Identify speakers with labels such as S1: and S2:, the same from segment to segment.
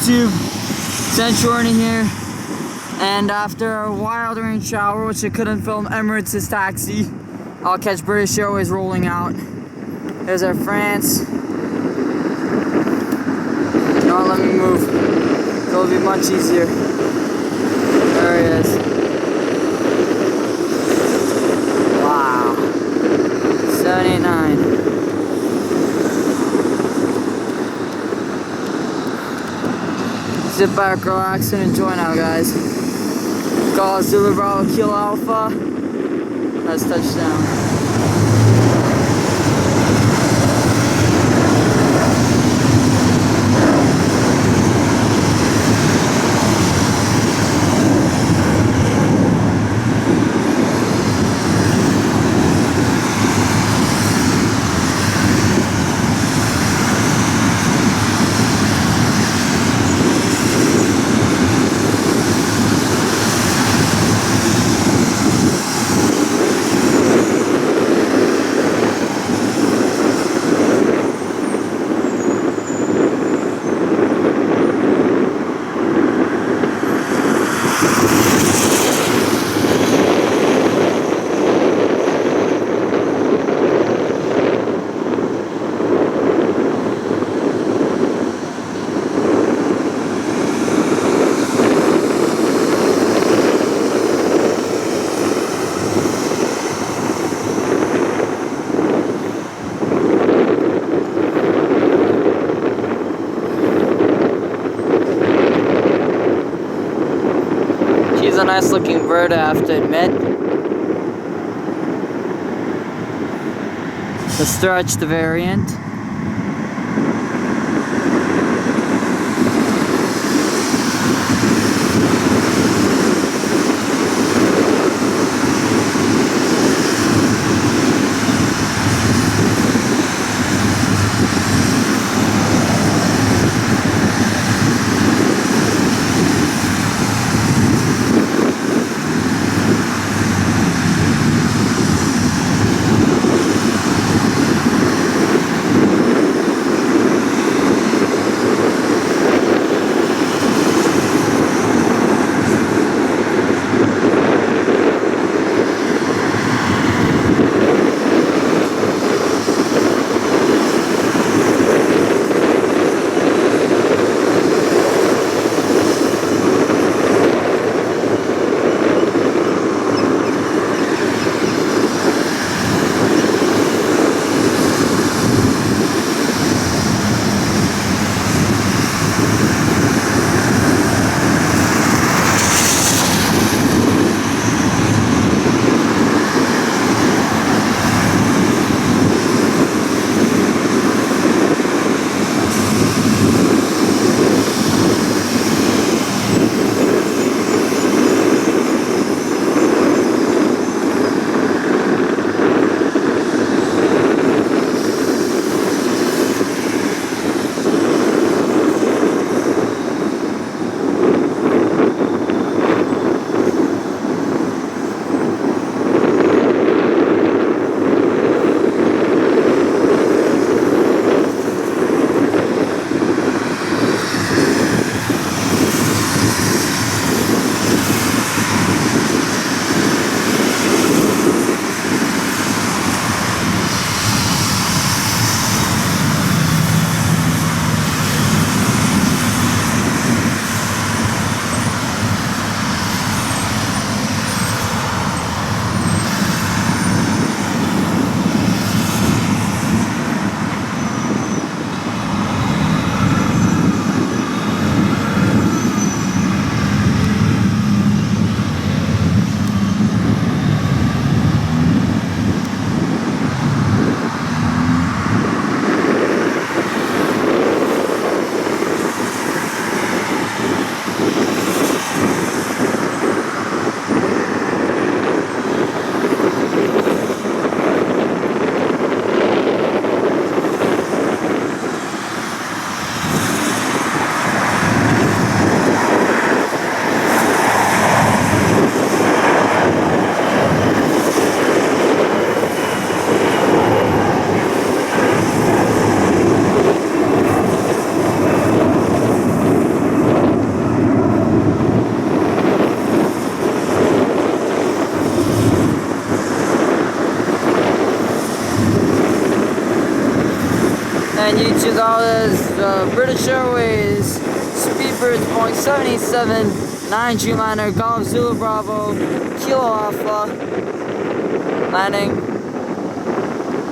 S1: YouTube? Centurion here. And after a wild rain shower, which I couldn't film Emirates' taxi, I'll catch British Airways rolling out. There's Air France. Don't let me move. It'll be much easier. There he is. Wow. 789. Sit back, relax, and enjoy now, guys. Call Zulu Bravo Kilo Alpha. That's touchdown. She's a nice looking bird, I have to admit. The stretched variant. And YouTube is British Airways, Speedbirds Boeing 787, 9G Golf Zulu Bravo, Kilo Alpha, landing.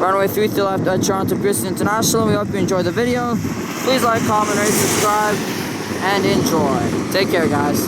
S1: Runway 3 to the left at Toronto Pearson International. We hope you enjoyed the video. Please like, comment, rate, subscribe, and enjoy. Take care, guys.